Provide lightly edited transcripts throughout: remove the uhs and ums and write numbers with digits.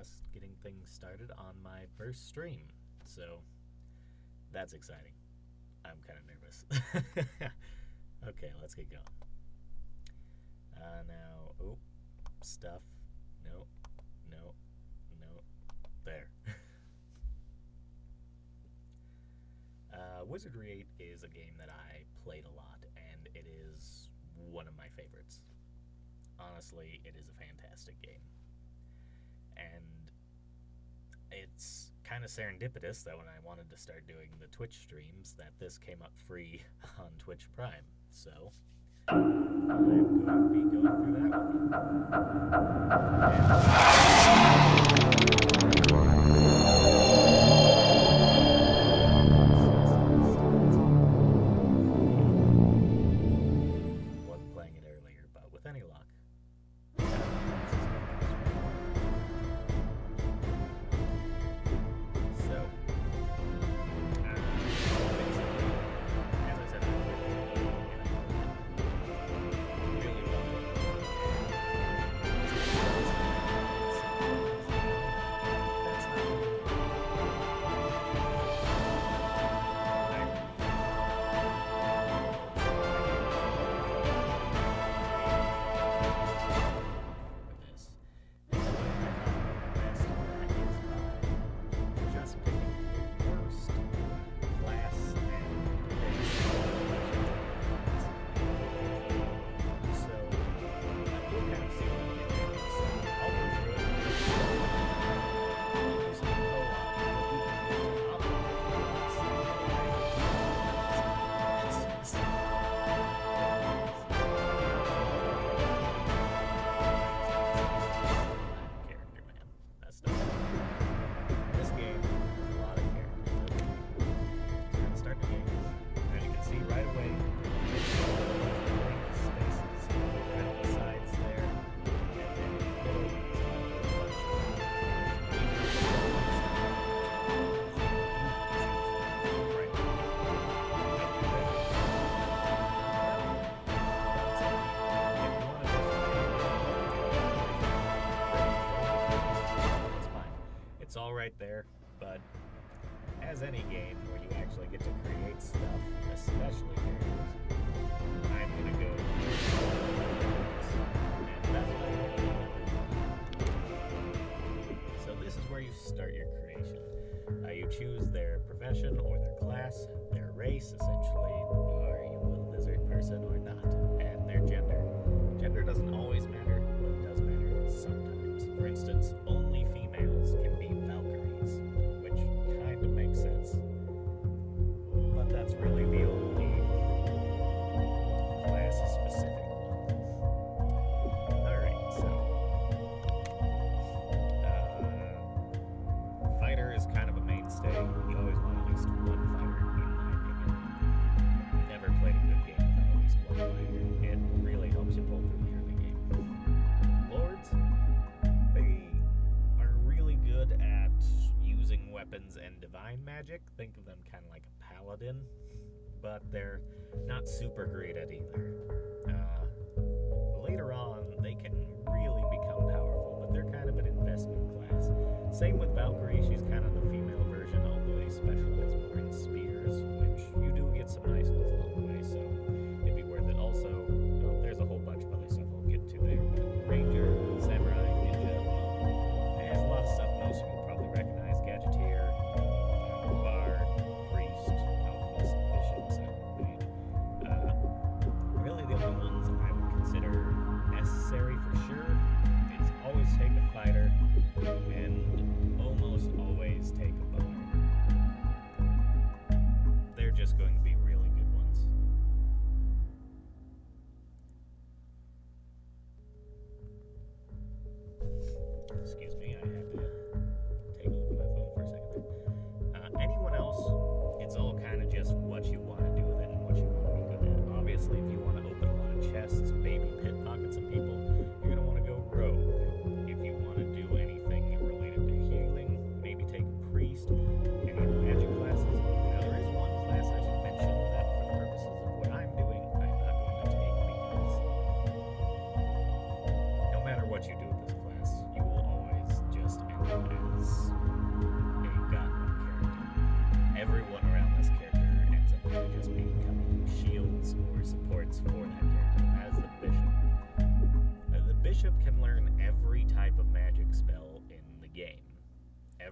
just getting things started on my first stream, so that's exciting. I'm kind of nervous. Okay, let's get going. Now, oh, stuff. No, no, no. There. Wizardry 8 is a game that I played a lot, and it is one of my favorites. Honestly, it is a fantastic game. And it's kind of serendipitous that when I wanted to start doing the Twitch streams, that this came up free on Twitch Prime. So, I'm going to be going through that wasn't playing it earlier, but with any luck. It's all right there, but as any game where you actually get to create stuff, especially characters, I'm gonna go and that's what I'm gonna do. So this is where you start your creation. You choose their profession or their class, their race, essentially, are you a lizard person or not, and their gender. Gender doesn't always matter, but it does matter sometimes. For instance, only females can be Valkyries, which kind of makes sense. But that's really the only class-specific one. Alright, so fighter is kind of a mainstay. You always want at least one fighter, in my opinion. Never played a good game without at least one fighter. It really helps you pull through the early game. Lords, they are really good at using weapons and divine magic. Think of them kind of like a paladin, but they're not super great at either. Later on, they can really become powerful, but they're kind of an investment class. Same with Valkyrie, she's kind of the female version, although they specialize more in spears, which you do get some nice ones along the way, so it'd be worth it. Also, well, there's a whole bunch of other stuff we'll get to there, but Ranger, Samurai, Ninja, there's a lot of stuff most of you will probably recognize. Gadgeteer, Bard, Priest, Alchemist, Bishop, Samurai. Really the only ones I would consider necessary for sure is always take a fighter and almost always take a bow. They're just going to be really good ones.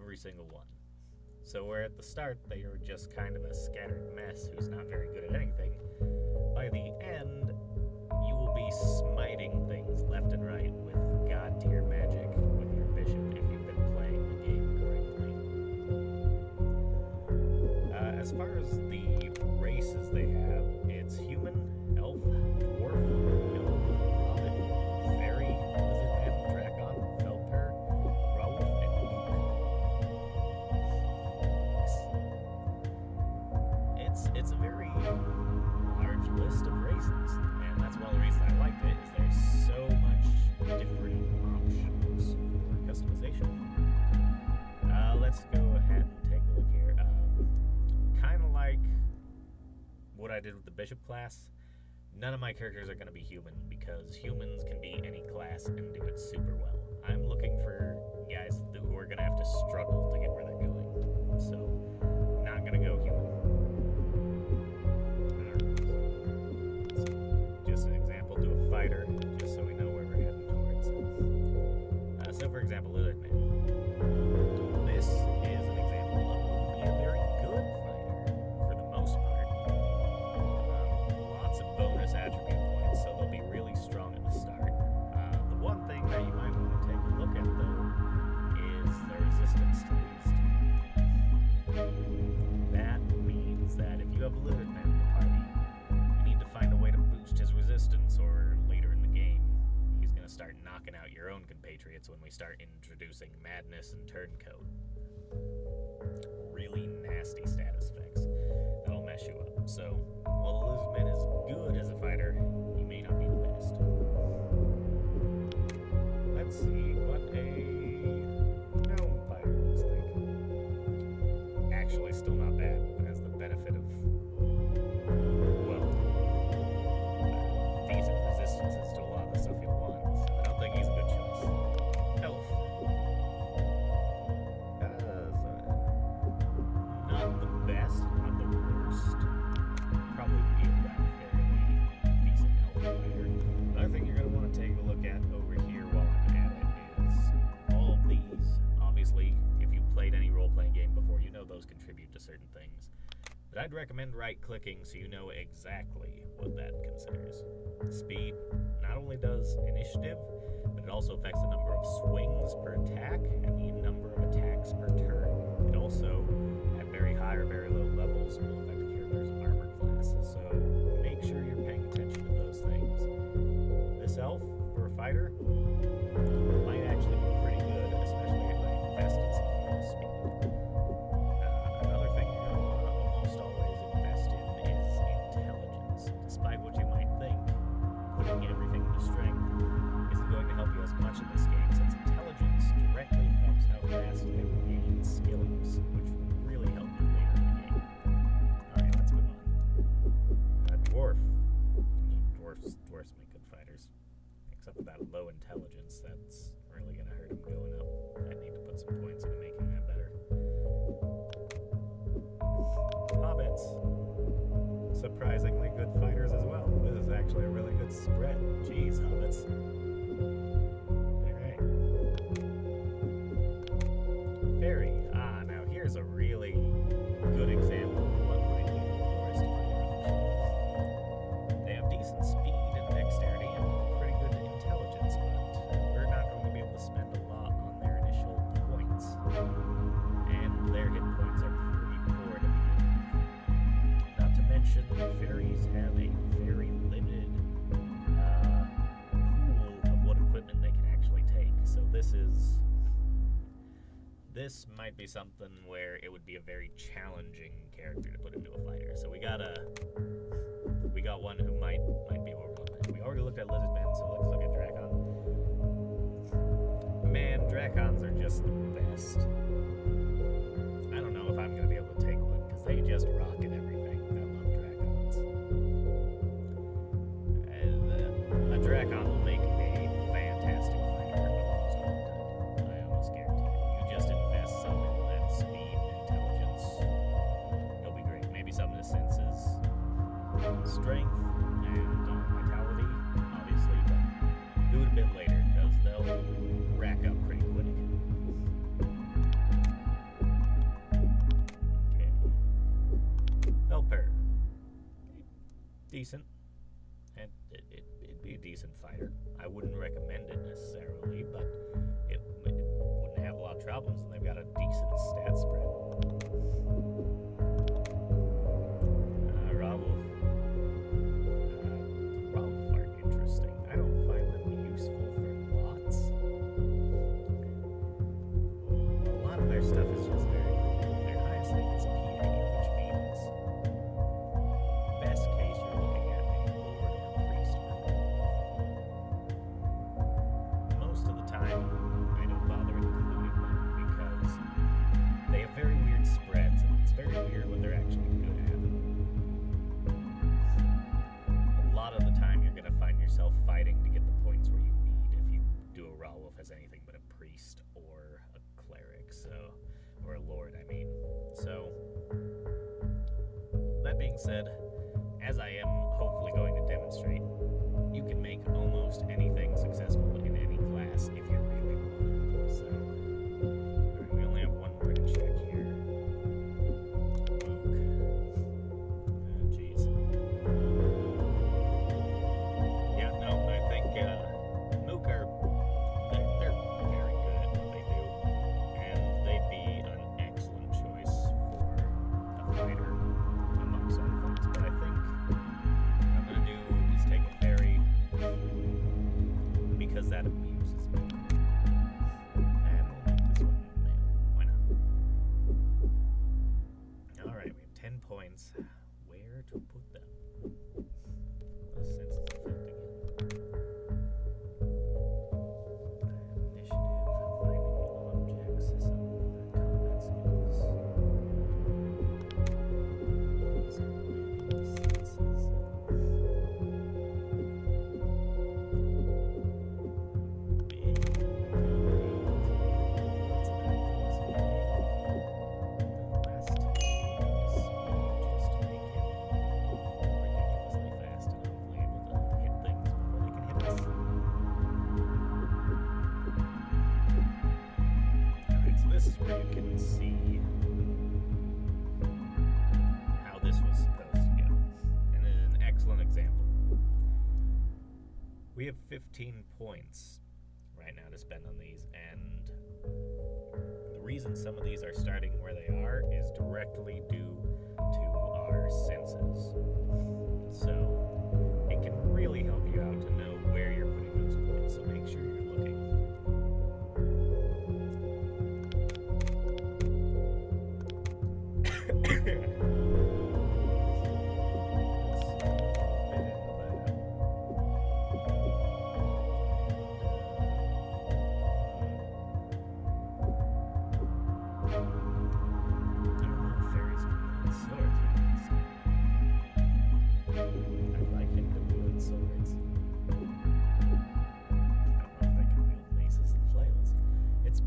every single one. So where at the start they are just kind of a scattered mess who's not very good at anything, by the end you will be smiting things left and right with god tier magic with your bishop if you've been playing the game correctly. As far as the races they have, it's human, elf, dwarf, gnome, hobbit, fairy, lizardman, dragon, felper, werewolf, and mook. It's a very large list of races, and that's one of the reasons I liked it, is there's so much different options for customization. Let's go ahead and take a look here. Kind of like what I did with the bishop class, none of my characters are going to be human, because humans can be any class and do it super well. I'm looking for guys who are going to have to struggle to get where they're going, so not going to go human. So, just an example, do a fighter, just so we know where we're heading towards. So for example, Lizardman. This is an example of who would be a very good fighter for the most part. Lots of bonus attribute points, so they'll be really strong at the start. The one thing that you might want to take a look at, though, is the resistance to these two. That means that if you have a Lizardman in the party, you need to find a way to boost his resistance, or later in the game, he's going to start knocking out your own compatriots when we start introducing madness and turncoat. Really nasty status effects that'll mess you up. So, while the Lizardman is good as a fighter, he may not be the best. Let's see what a gnome fighter looks like. Actually, still not bad. It has the benefit of, well, decent resistances to a lot of the stuff you'll want. So I don't think he's a good choice. Elf. Not the best, not the worst. Probably be a fairly decent elf fighter. Another thing you're going to want to take a look at over here while I'm at it is all of these. Obviously, if you've played any role-playing game before, you know those contribute to certain things. But I'd recommend right-clicking so you know exactly what that considers. Speed not only does initiative, but it also affects the number of swings per attack and the number of attacks per turn. It also, at very high or very low levels, will affect a character's armor class. So make sure you're paying attention to those things. This elf, for a fighter, might actually be pretty good, especially if I invest in some form of speed. Another thing you're going to want to almost always invest in is intelligence. Despite what you might think, putting everything to strength isn't going to help you as much in this game, since intelligence directly affects how fast you can gain skills, which will really help you later in the game. Alright, let's move on. Dwarf. Dwarfs make good fighters. Except for that low intelligence, that's really going to hurt him going up. I need to put some points into making that better. Hobbits. Surprisingly good fighters as well. This is actually a really good spread. Jeez, hobbits. Alright. Fairy. Now here's a really good example of what would include a forest fighter option. They have decent speed and dexterity and pretty good intelligence, but we're not going to be able to spend a lot on their initial points. And their hit points are pretty poor to begin with. Not to mention, fairies have a very limited pool of what equipment they can actually take. So this might be something where it would be a very challenging character to put into a fighter. So we got one who might be overlooked. We already looked at Lizardman, so let's look at Drakon. Man, Drakons are just the best. I don't know if I'm gonna be able to take one, because they just rock at everything. I love Drakons. A Drakon will make a fantastic fighter almost all the time. I almost guarantee it. You just invest some in that speed and intelligence. It'll be great. Maybe some of the senses, strength, and vitality, obviously, but do it a bit later, because they'll rack up pretty quick. decent, and it'd be a decent fighter. I wouldn't recommend it necessarily, but it wouldn't have a lot of problems, and they've got a decent stat spread. Raw Wolf. Raw Wolf are interesting. I don't find them useful for lots. A lot of their stuff is just very limited. Their highest thing is PA, which means best case you're looking at a lord or priest or wolf. Most of the time, I don't bother including them because they have very weird spreads, and it's very weird what they're actually good at. A lot of the time, you're going to find yourself fighting to get the points where you need if you do a Raw Wolf as anything but a priest or a cleric, or a lord, I mean. So, that being said, as I am hopefully going to demonstrate, you can make almost anything successful in any class if you really want it. So, alright, we only have one more to check here. Luke. Jeez. Yeah, no, I think Mook are they're very good at what they do, and they'd be an excellent choice for a fighter amongst other things. But I think what I'm gonna do is take a fairy because that amuses me, and we'll make this one male. Why not? All right, we have 10 points. Where to put them? The senses effect again. Initiative, finding objects, some combat skills. This is where you can see how this was supposed to go. And it is an excellent example. We have 15 points right now to spend on these, and the reason some of these are starting where they are is directly due to our senses. So it can really help you out to know where you're putting those points, so make sure you're looking.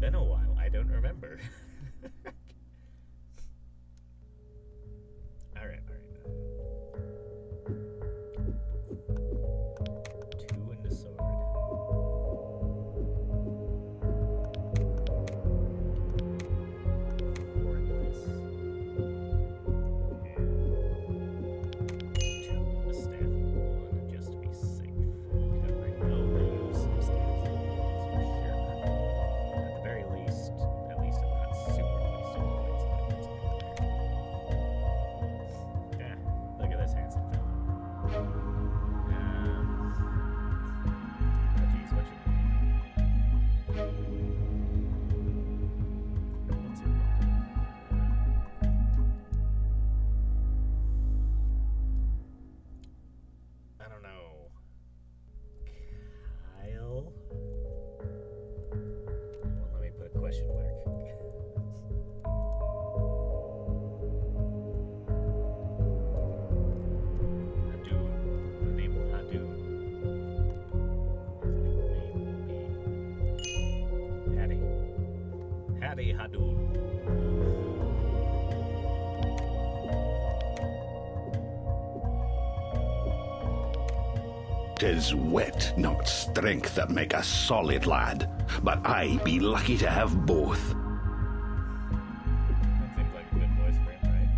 Been a while. I don't remember. All right. 2 into sword. 4 into this. And 2 into staff and 1 just to be safe. Covering no use of staffs and ones for sure. At the very least, I'm not super wasting points if I put something there. Yeah, look at this handsome fella. Oh geez, what should we do? What's it look like? I don't know. Kyle? Well, let me put a question mark. Hadoon. The name of Hadoon. His nickname will be Hattie. Hattie Hadoon. 'Tis wit, not strength, that make a solid lad. But I be lucky to have both. That seems like a good voice for him, right?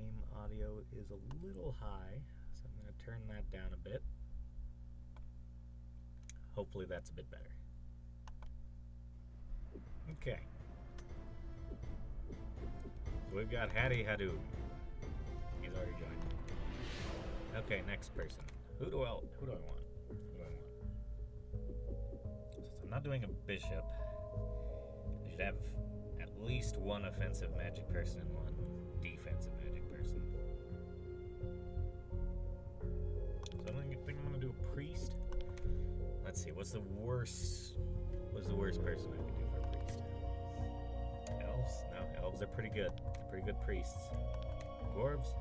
game audio is a little high, so I'm going to turn that down a bit. Hopefully that's a bit better. Okay. So we've got Hattie Hadoom. He's already joined. Okay, next person. Who do I want? Since I'm not doing a bishop, I should have at least one offensive magic person and one defensive magic person. So I think I'm gonna do a priest. Let's see, what's the worst person I could do for a priest? Elves? No, elves are pretty good. They're pretty good priests. Dwarves?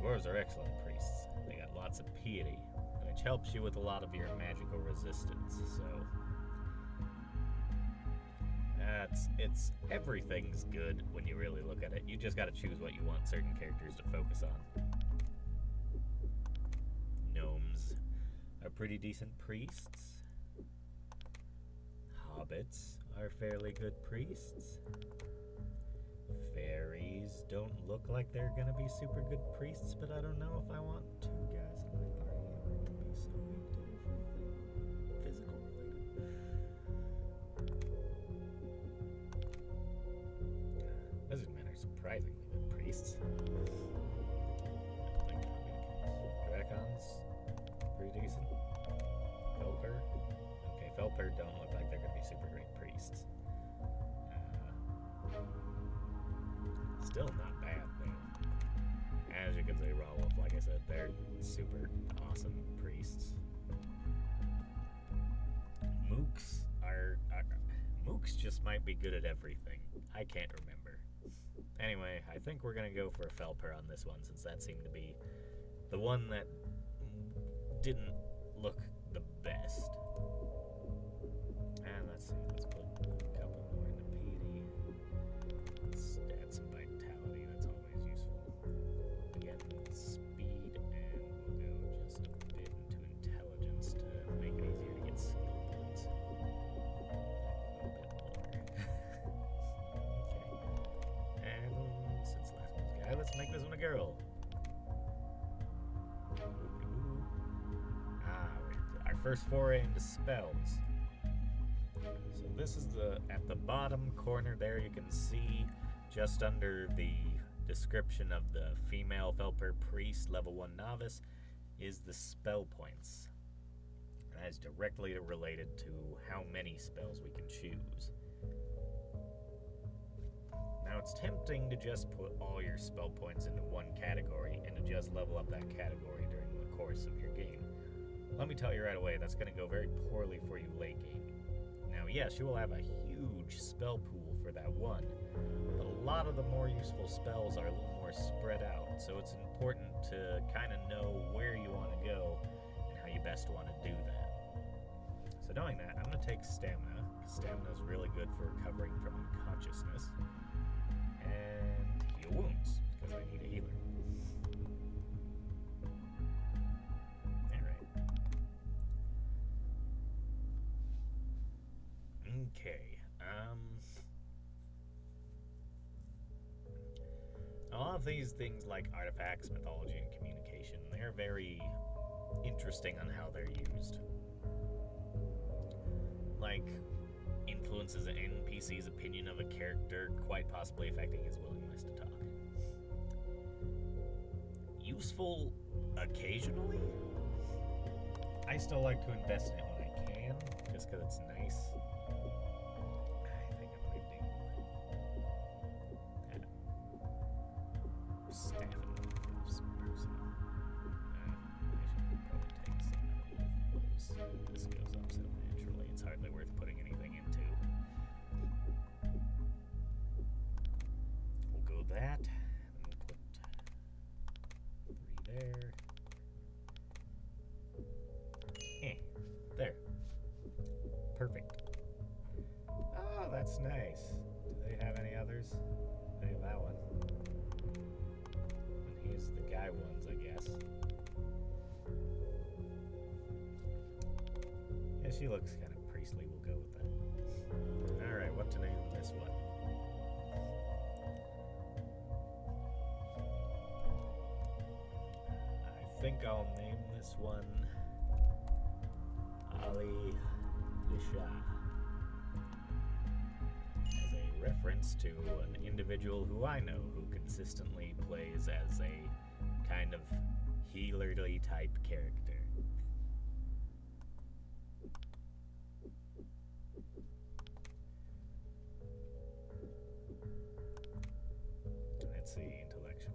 Dwarves are excellent priests. They got lots of piety, which helps you with a lot of your magical resistance, so everything's good when you really look at it. You just gotta choose what you want certain characters to focus on. Gnomes are pretty decent priests. Hobbits are fairly good priests. Fairies don't look like they're gonna be super good priests, but I don't know if I want two guys in my party who are gonna be so into everything physical related. Lizard men are surprisingly good priests. Dracons, pretty decent. Felper. Okay, Felper don't look like they're gonna be super great priests. Still not bad, though. As you can see, Raw Wolf, like I said, they're super awesome priests. Mooks just might be good at everything. I can't remember. Anyway, I think we're gonna go for a Felper on this one, since that seemed to be the one that didn't look the best. And let's see, let's put a couple more into piety. Let's add some vitality, that's always useful. Again, speed, and we'll go just a bit into intelligence to make it easier to get skill points. A little bit more. Okay. And since last one's a guy, let's make this one a girl. Our first foray into spells. So this is at the bottom corner there, you can see just under the description of the female Felper priest level 1 novice is the spell points. And that is directly related to how many spells we can choose. Now it's tempting to just put all your spell points into one category and to just level up that category during the course of your game. Let me tell you right away, that's going to go very poorly for you late game. Now, yes, you will have a huge spell pool for that one, but a lot of the more useful spells are a little more spread out, so it's important to kind of know where you want to go and how you best want to do that. So knowing that, I'm going to take Stamina, because Stamina is really good for recovering from unconsciousness, and Heal Wounds, because I need a healer. Okay, a lot of these things like artifacts, mythology, and communication, they're very interesting on how they're used. Like, influences an NPC's opinion of a character, quite possibly affecting his willingness to talk. Useful occasionally? I still like to invest in it when I can, just because it's nice. This goes up so naturally, it's hardly worth putting anything into. We'll go that, and we'll put 3 there. There. Perfect. Oh, that's nice. Do they have any others? They have that one. And here's the guy ones, I guess. Yeah, she looks kind of priestly. We'll go with that. Alright, what to name this one? think I'll name this one Ali Lisha, as a reference to an individual who I know who consistently plays as a kind of healerly type character. Let's see, intellectual.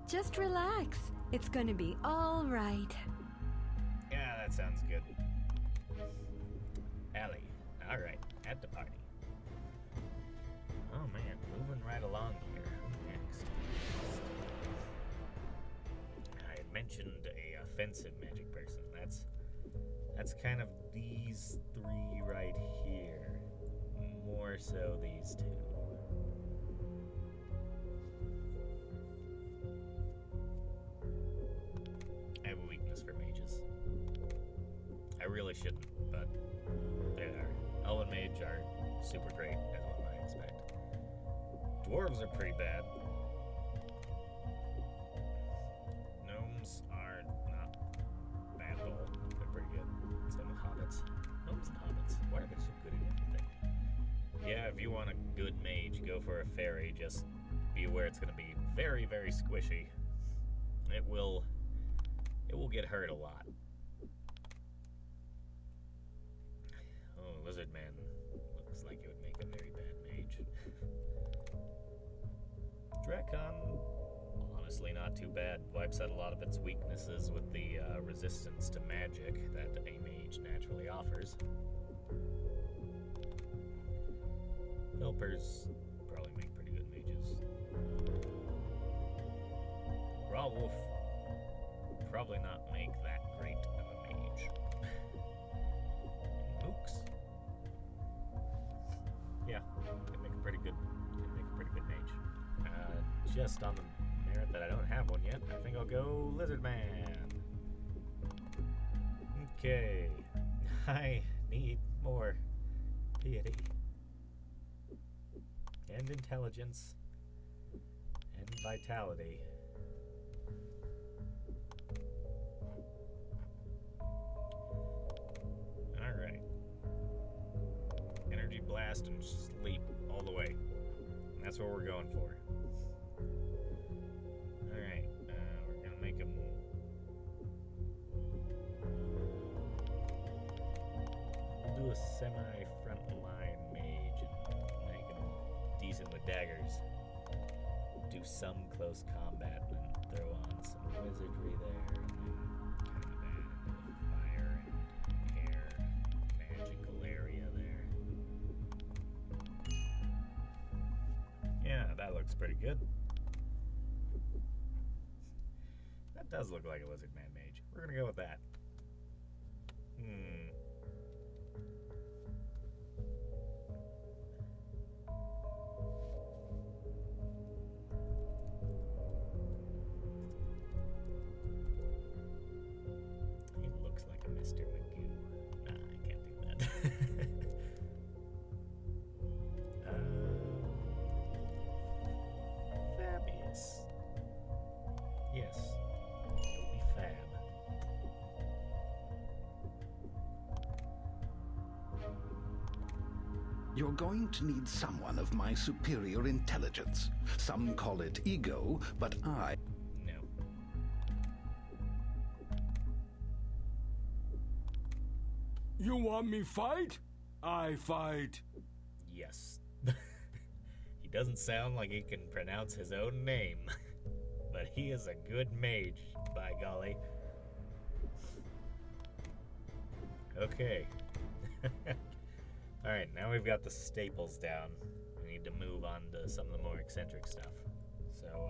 Just relax. It's gonna be all right. Yeah, that sounds good. Allie, alright, at the party. Oh man, moving right along here. Next. I had mentioned a offensive magic person. That's kind of these three right here. More so these two. I have a weakness for mages. I really shouldn't, but they are. Elven Mage are super great, as one might expect. Dwarves are pretty bad. Gnomes are not bad at all. They're pretty good. Same with hobbits. Gnomes and hobbits. Why are they so good at everything? Yeah, if you want a good mage, go for a fairy. Just be aware it's going to be very, very squishy. It will get hurt a lot. Oh, Lizard Man looks like it would make a very bad mage. Drakon, honestly not too bad. Wipes out a lot of its weaknesses with the resistance to magic that a mage naturally offers. Helpers probably make pretty good mages. Raw Wolf probably not make that great of a mage. Mooks, yeah, can make a pretty good mage. Just on the merit that I don't have one yet, I think I'll go Lizard Man. Okay, I need more piety and intelligence and vitality. Alright. Energy blast and sleep all the way. And that's what we're going for. Alright, we're gonna make him... We'll do a semi-front line mage and make him decent with daggers. Do some close combat and then throw on some wizardry there, and then kind of add into the fire and air magical area there. Yeah, that looks pretty good. That does look like a Lizard Man mage. We're gonna go with that. He looks like a Mr. Magoo. Nah, I can't do that. Fabius. Yes. It'll be fab. You're going to need someone of my superior intelligence. Some call it ego, but I... No. You want me fight? I fight. Yes. He doesn't sound like he can pronounce his own name, but he is a good mage, by golly. Okay. Alright, now we've got the staples down. We need to move on to some of the more eccentric stuff. So,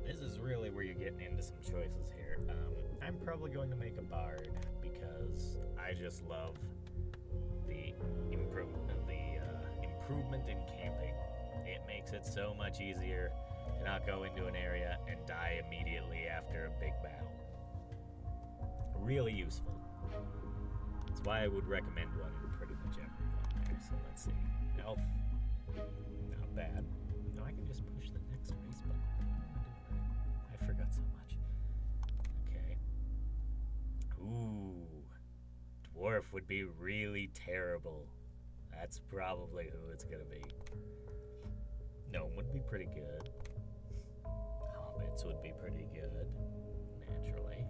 this is real where you're getting into some choices here. I'm probably going to make a bard because I just love the improvement in camping. It makes it so much easier to not go into an area and die immediately after a big battle. Really useful. That's why I would recommend one in pretty much everyone there. So let's see. Elf, not bad. No, I can just push the next race button. I forgot so much. Okay. Ooh. Dwarf would be really terrible. That's probably who it's gonna be. Gnome would be pretty good. Hobbits would be pretty good, naturally.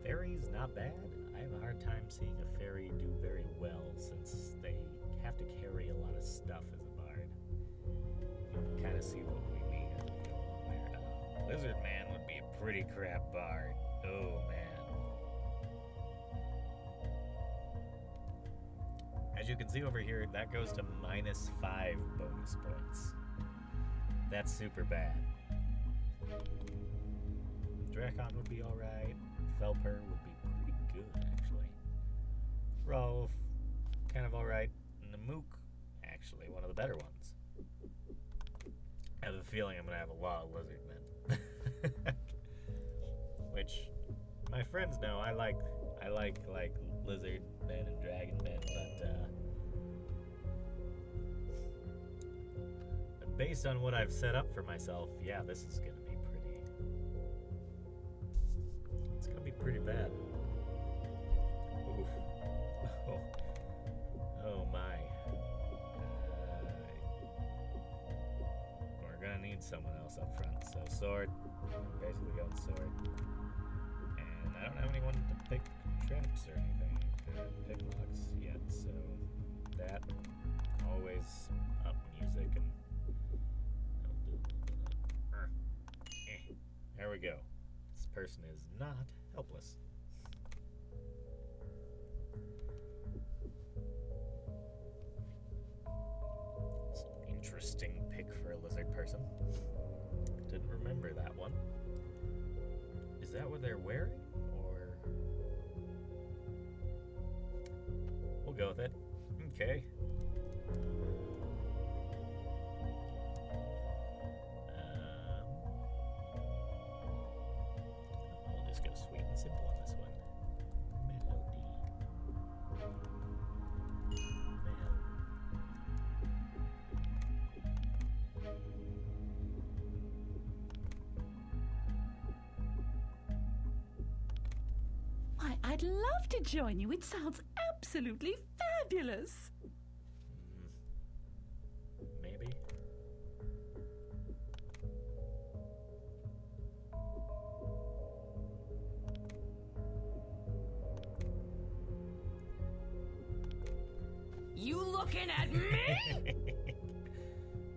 Fairies, not bad. I have a hard time seeing a fairy do very well since they have to carry a lot of stuff as a bard. You can kind of see what we mean as we go along there. Lizard Man would be a pretty crap bard. Oh, man. As you can see over here, that goes to -5 bonus points. That's super bad. Drakon would be alright. Felper would be pretty good, actually. Rolf, kind of alright. And the Mook, actually, one of the better ones. I have a feeling I'm going to have a lot of lizard men. Which, my friends know I like lizard men and dragon men, but based on what I've set up for myself, yeah, this is going to be it's going to be pretty bad. Oof. Oh my. We're going to need someone else up front, so sword. I'm basically going sword. And I don't have anyone to pick traps or anything, pick locks yet, so that always up music and there we go. This person is not helpless. It's an interesting pick for a lizard person. Didn't remember that one. Is that what they're wearing? Or we'll go with it. Okay. We'll just go sweet and simple on this one. Why, I'd love to join you. It sounds absolutely fabulous. Maybe. You looking at me?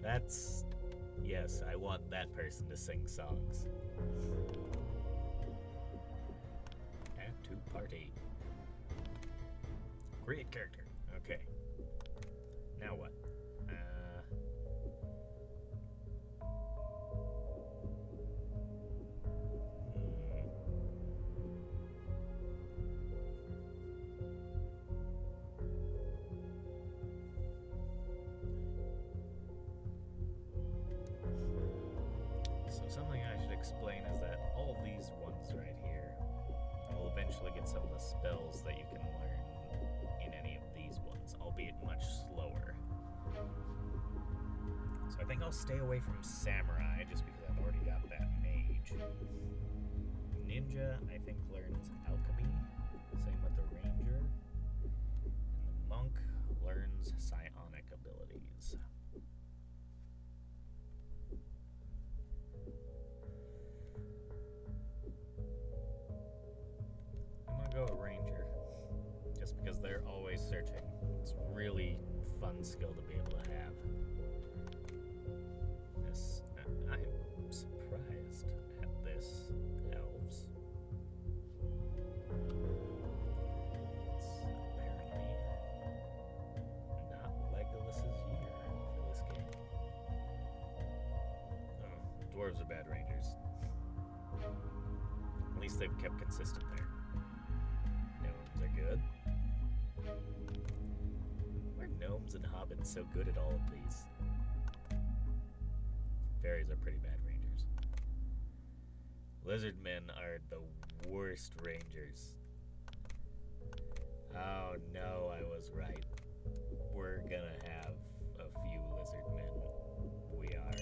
That's... Yes, I want that person to sing songs. Add to party. Create character. Okay. Now what? So something I should explain is that all these ones right here will eventually get some of the spells that you can learn in any of these ones, albeit much slower. So I think I'll stay away from Samurai just because I've already got that Mage. Ninja, I think, learns Alchemy. Same with the Ranger. And the Monk learns Psionic abilities. I'm gonna go a Ranger, just because they're always searching. It's a really fun skill to be able to have. This, I'm surprised at this, elves. It's apparently not Legolas's year. Dwarves are bad rangers. At least they've kept consistent there. Gnomes are good. Why are gnomes and hobbits so good at all of these? Fairies are pretty bad rangers. Lizard men are the worst rangers. Oh no, I was right. We're gonna have a few lizard men. We are.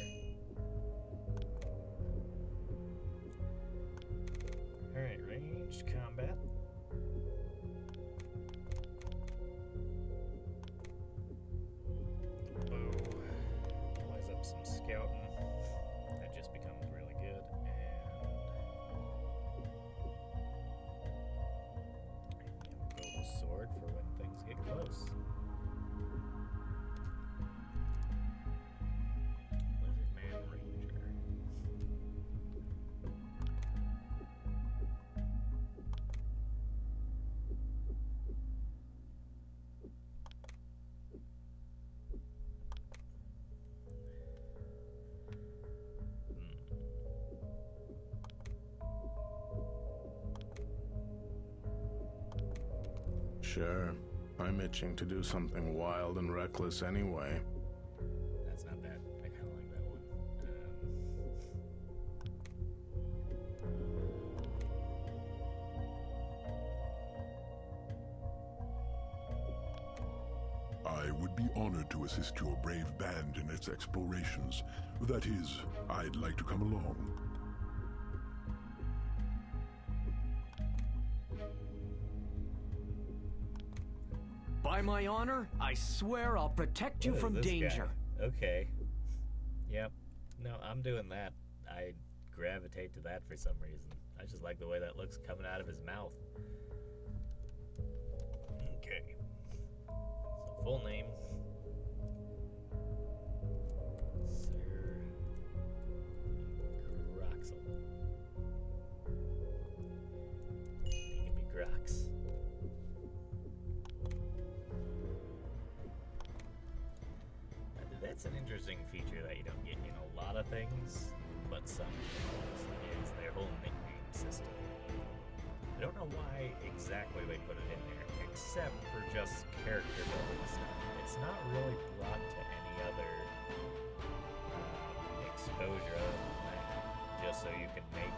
Alright, ranged combat. Oh, wise up some scouting. That just becomes really good. And we'll go with sword for when things get close. Lizard man ranger. Sure. I'm itching to do something wild and reckless anyway. That's not bad. I kind of like that one. I would be honored to assist your brave band in its explorations. That is, I'd like to come along. By my honor, I swear I'll protect you What is from this danger. guy? Okay. Yep. No, I'm doing that. I gravitate to that for some reason. I just like the way that looks coming out of his mouth. Okay. So full name. Sir Groxel. He can be Grox. That's an interesting feature that you don't get in a lot of things, but some is their whole nickname system. I don't know why exactly they put it in there, except for just character building stuff. It's not really brought to any other exposure other than that, just so you can make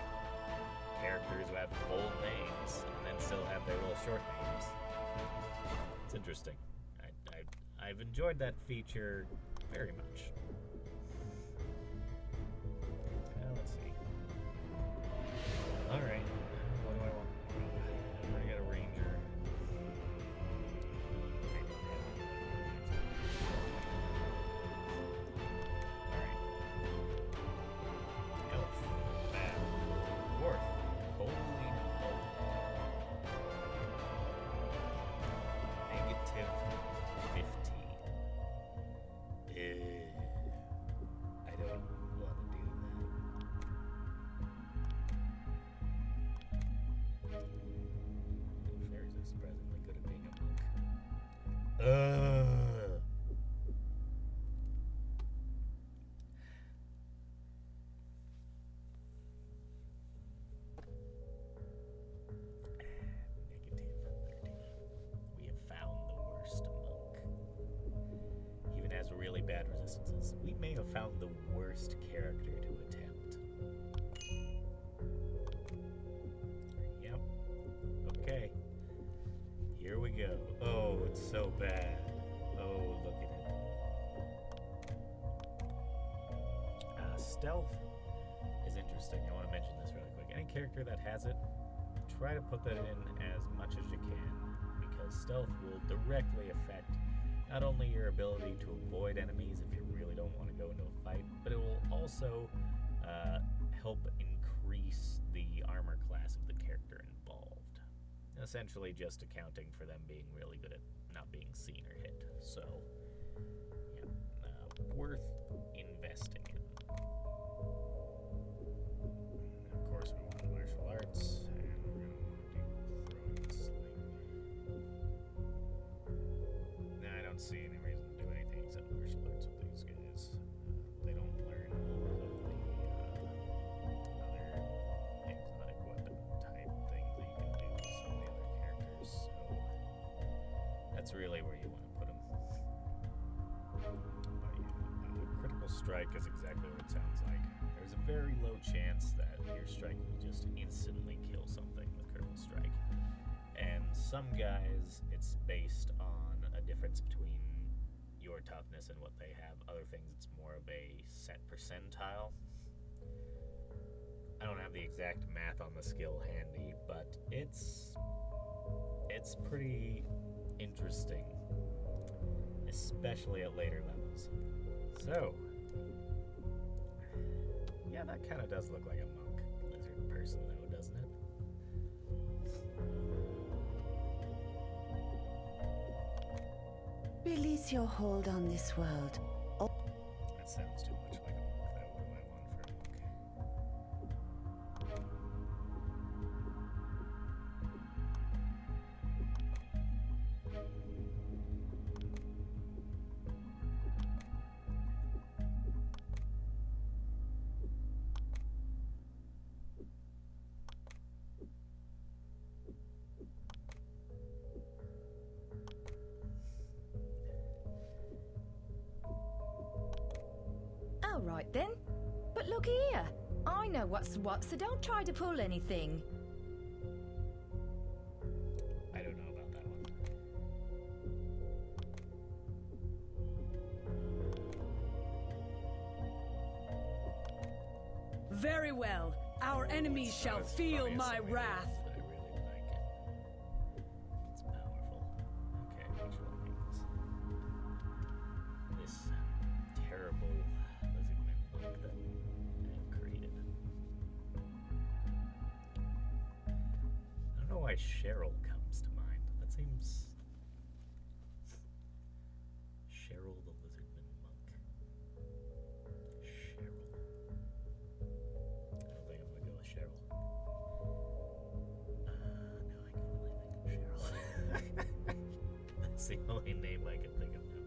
characters who have full names and then still have their little short names. It's interesting. I've enjoyed that feature very much. Let's see. Alright. What do I want? I already got a ranger. Alright. Elf. Bad. Dwarf. Holy moly. -15. I don't want to do that. Fairies are surprisingly good at being a monk. -13. We have found the worst monk. Even has really bad resistances. We may have found the worst character to attempt. Yep. Okay. Here we go. Oh, it's so bad. Oh, look at it. Stealth is interesting. I want to mention this really quick. Any character that has it, try to put that in as much as you can, because stealth will directly affect not only your ability to avoid enemies if you really don't want to go into a fight, but it will also help increase the armor class of the character involved. Essentially just accounting for them being really good at not being seen or hit. So, yeah, worth investing in. Of course, we want martial arts, and we're going to want to do throwing sling. Nah, I don't see any reason to do anything except martial arts with these guys. They don't learn all of the really where you want to put them. Critical strike is exactly what it sounds like. There's a very low chance that your strike will just instantly kill something with critical strike. And some guys, it's based on a difference between your toughness and what they have. Other things, it's more of a set percentile. I don't have the exact math on the skill handy, but it's pretty interesting, especially at later levels. So, yeah, that kind of does look like a monk lizard person, though, doesn't it? Release your hold on this world. That sounds too much like a monk, though. What do I want for a monk? All right then. But look here. I know what's what, so don't try to pull anything. I don't know about that one. Very well. Our enemies shall It's feel funny, my it's wrath. but I really like it. It's powerful. Okay, which one is this terrible lizardman monk that I have created? I don't know why Cheryl comes to mind. That seems... Cheryl the lizardman monk. Cheryl. I don't think I'm gonna go with Cheryl. No, I can only think of Cheryl. That's the only name I can think of now.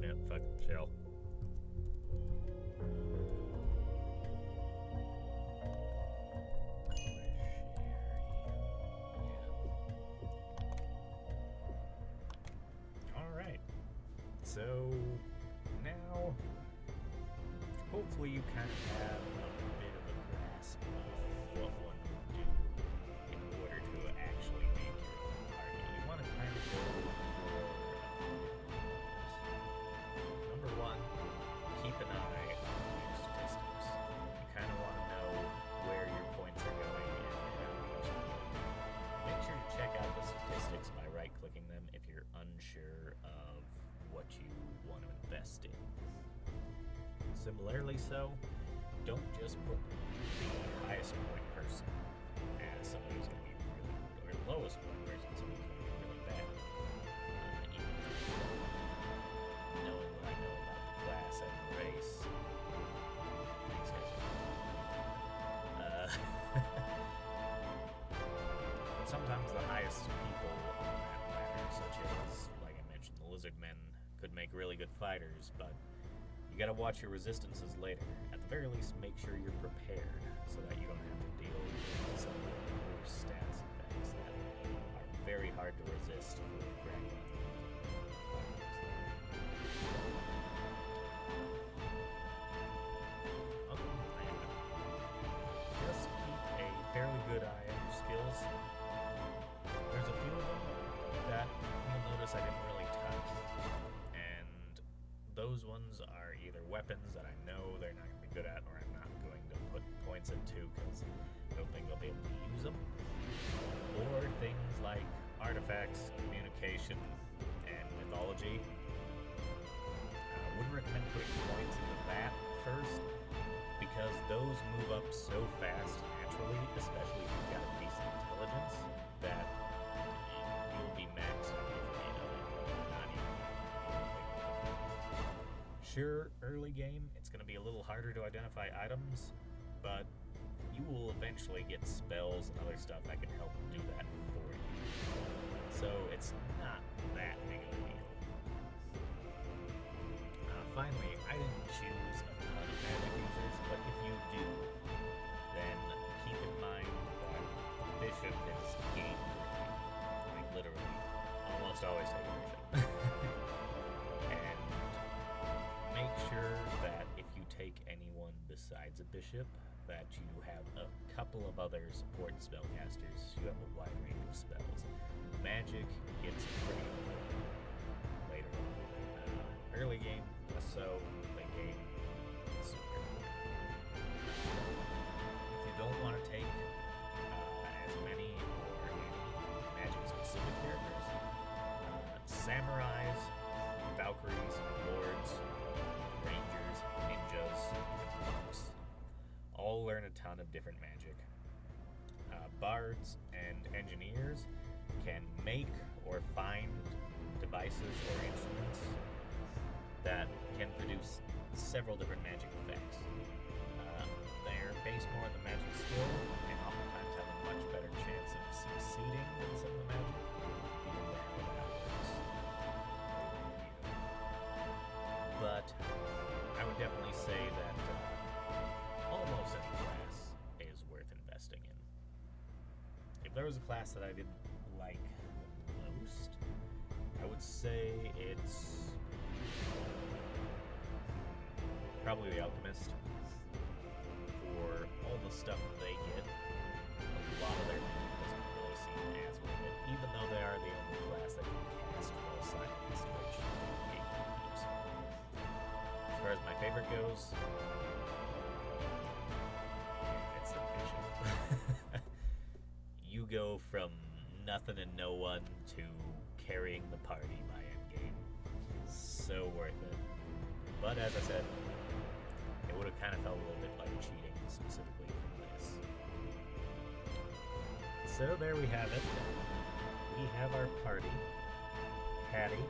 Yeah, fuck Cheryl. Alright. So now hopefully you kind of have a bit of a grasp of what one would do in order to actually make your own party. You want to kind of go for number one, keep an eye on your statistics. You kind of want to know where your points are going and how much. Make sure to check out the statistics by right-clicking them if you're unsure of what you want to invest in. Similarly so, don't just put the highest point person as somebody who's going to be really good, or the lowest point person as somebody who's going to be really bad. Even knowing what I know about the class and the race. Thanks, guys. But sometimes the highest people on that ladder, such as, like I mentioned, the lizard men, could make really good fighters, but you gotta watch your resistances later. At the very least, make sure you're prepared so that you don't have to deal with some of the worst stats effects that are very hard to resist for grandma. Other than that, just keep a fairly good eye on your skills. There's a few of them that you'll notice I didn't really touch, and those ones are either weapons that I know they're not going to be good at, or I'm not going to put points into because I don't think they'll be able to use them, or things like artifacts, communication, and mythology. I wouldn't recommend putting points into that first, because those move up so fast naturally, especially if you've got a decent intelligence, that you'll be maxed out before you know it. Not even. Sure, early game, it's going to be a little harder to identify items, but you will eventually get spells and other stuff that can help do that for you. So it's not that big of a deal. Finally, I didn't choose a ton of magic users, but if you do, then keep in mind that the bishop is besides a bishop, that you have a couple of other support spellcasters. You have a wide range of spells. Magic gets pretty important later on. Early game, less so. Late game, super important. If you don't want to take as many or any magic-specific characters, samurais, Valkyries, lords, rangers, ninjas, and monks all learn a ton of different magic. Bards and engineers can make or find devices or instruments that can produce several different magic effects. They're based more on the magic skill and oftentimes have a much better chance of succeeding than some of the magic. You know how that works. But I would definitely say that almost any class is worth investing in. If there was a class that I didn't like the most, I would say it's probably the Alchemist. For all the stuff that they get, a lot of their magic doesn't really seem as worth it, even though they are the only class that can cast while silenced, which they can use. As far as my favorite goes, it's the Bishop. You go from nothing and no one to carrying the party by endgame. So worth it. But as I said, it would have kind of felt a little bit like cheating specifically from this. So there we have it. We have our party. Hattie,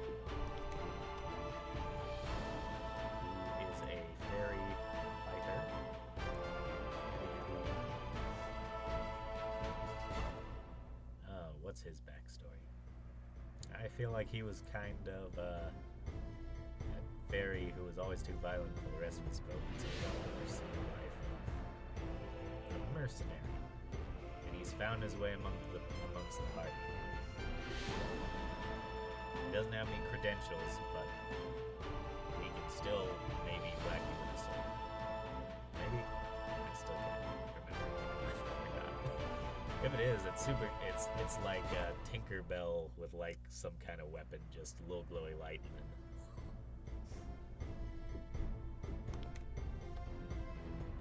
who is a fairy fighter. What's his backstory? I feel like he was kind of a fairy who was always too violent for the rest of his folk, and so he got to pursue the life of a mercenary. And he's found his way amongst the party. He doesn't have any credentials, but he can still maybe whack you with a sword. Maybe? I still can't remember. If it is, it's super. It's like Tinkerbell with like some kind of weapon, just a little glowy light, and then.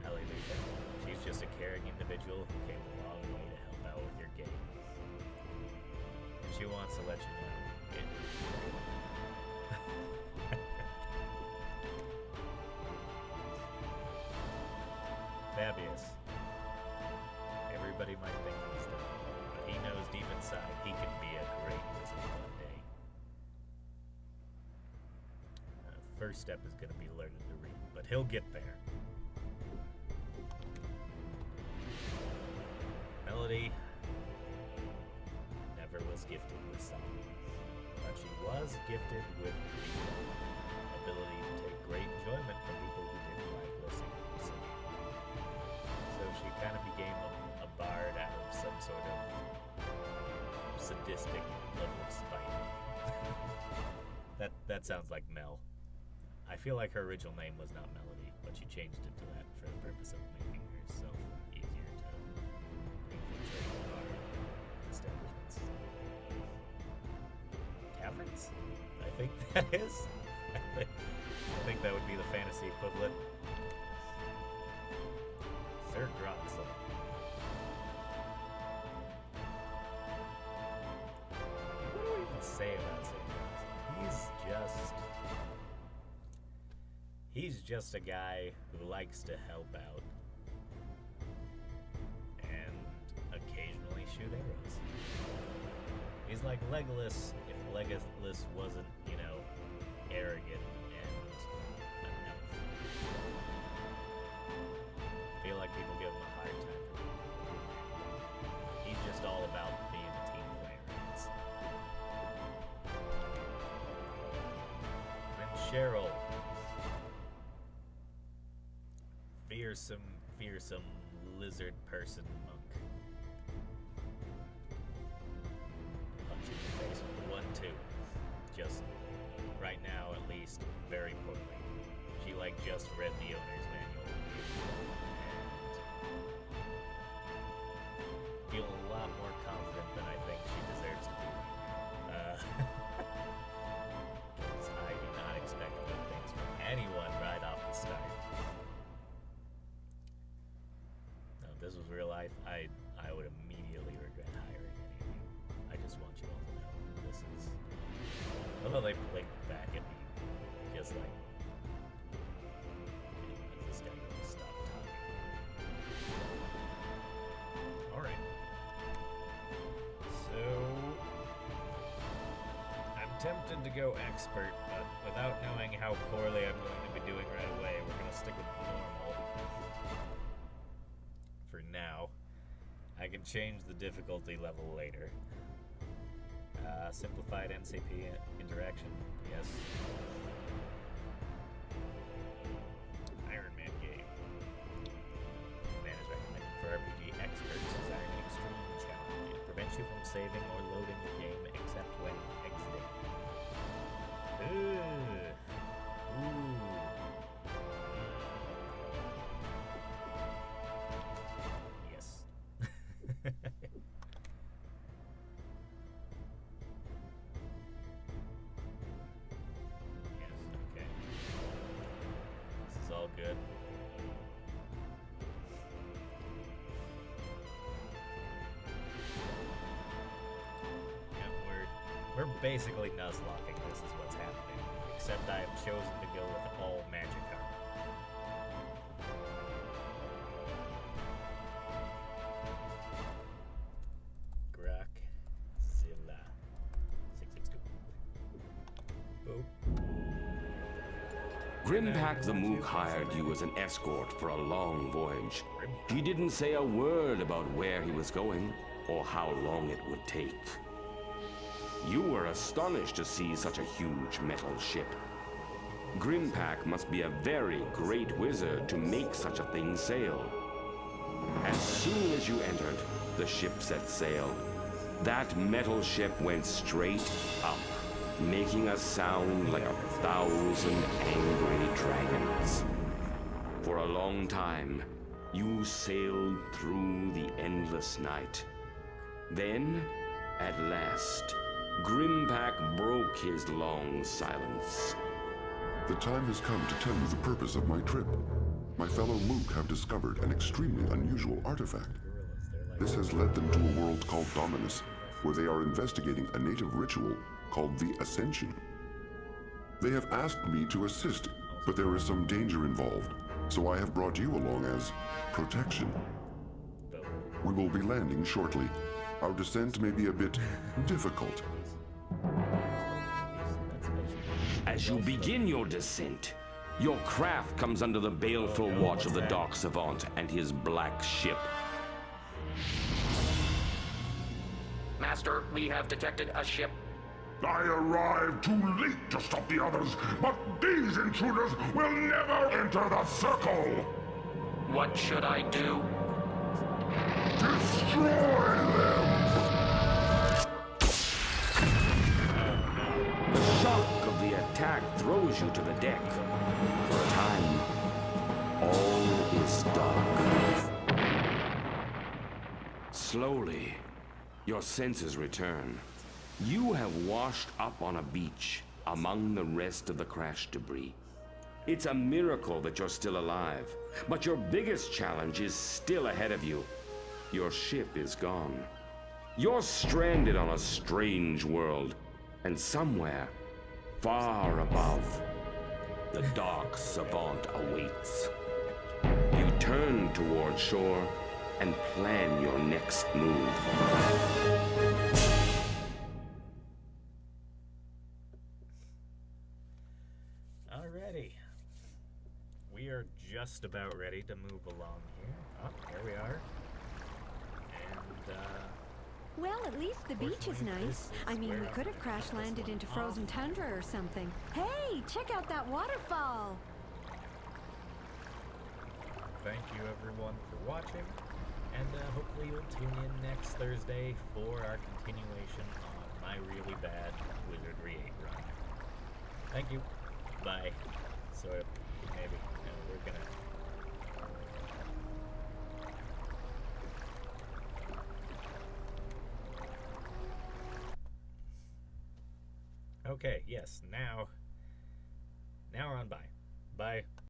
Hallelujah. She's just a caring individual who came a long way to help out with your game. And she wants to let you know it. Fabius. Everybody might think he's dumb, but he knows deep inside he can be a great wizard one day. First step is going to be learning to read, but he'll get there. Melody never was gifted with song, but she was gifted with the ability to take great enjoyment from people who didn't like listening to singing. So she kind of became a bard out of some sort of sadistic level of spite. That sounds like Mel. I feel like her original name was not Melody, but she changed it to that for the purpose of making herself easier to infiltrate the bard establishments. Taverns? I think that is. I think that would be the fantasy equivalent. Sir Groxel. What do we even say about Sir Groxel? He's just a guy who likes to help out and occasionally shoot arrows. He's like Legolas if Legolas wasn't, arrogant and an elf. I feel like people give him a hard time for being. He's just all about being a team player. And then Cheryl. Fearsome lizard person monk. Punch in the face with the 1-2. Just right now, at least, very poorly. She just read the owner's manual lot more confident than I think she deserves to be. 'Cause I do not expect good things from anyone right off the start. Now, if this was real life, I would immediately regret hiring any of you. I just want you all to know this is... Although they blinked back at me, just like... Is this guy gonna stop talking? Alright. So... I'm tempted to go expert, but without knowing how poorly I'm going to be doing right away, we're gonna stick with normal. For now. I can change the difficulty level later. Simplified NCP interaction, yes. Iron Man game. Man is recommended for RPG experts as Iron Man Extreme Challenge. It prevents you from saving or loading the game except when exiting. Ooh. Yes. Yes, okay. This is all good. Yep, we're basically nuzlocking. This is what's happening. Except I have chosen to go with all magic armor. Zilla 662. Boop. Grimpak the Mook hired you as an escort for a long voyage. He didn't say a word about where he was going or how long it would take. You were astonished to see such a huge metal ship. Grimpak must be a very great wizard to make such a thing sail. As soon as you entered, the ship set sail. That metal ship went straight up, making a sound like 1,000 angry dragons. For a long time, you sailed through the endless night. Then, at last, Grimpak broke his long silence. The time has come to tell you the purpose of my trip. My fellow Mook have discovered an extremely unusual artifact. This has led them to a world called Dominus, where they are investigating a native ritual called the Ascension. They have asked me to assist, but there is some danger involved, so I have brought you along as protection. We will be landing shortly. Our descent may be a bit difficult. As you begin your descent, your craft comes under the baleful watch of the Dark Savant and his black ship. Master, we have detected a ship. I arrived too late to stop the others, but these intruders will never enter the circle! What should I do? Destroy them! The shock of the attack throws you to the deck. For a time, all is dark. Slowly, your senses return. You have washed up on a beach among the rest of the crash debris. It's a miracle that you're still alive, but your biggest challenge is still ahead of you. Your ship is gone. You're stranded on a strange world, and somewhere, far above, the Dark Savant awaits. You turn toward shore and plan your next move. Alrighty. We are just about ready to move along here. Oh, there we are. And, Well, at least the beach is nice. I mean, we could have crash-landed into frozen tundra or something. Hey, check out that waterfall! thank you everyone for watching, and hopefully you'll tune in next Thursday for our continuation on my really bad Wizardry 8 run. Thank you. Bye. Sort of. Maybe. No, we're gonna... Okay, yes, now we're on bye. Bye.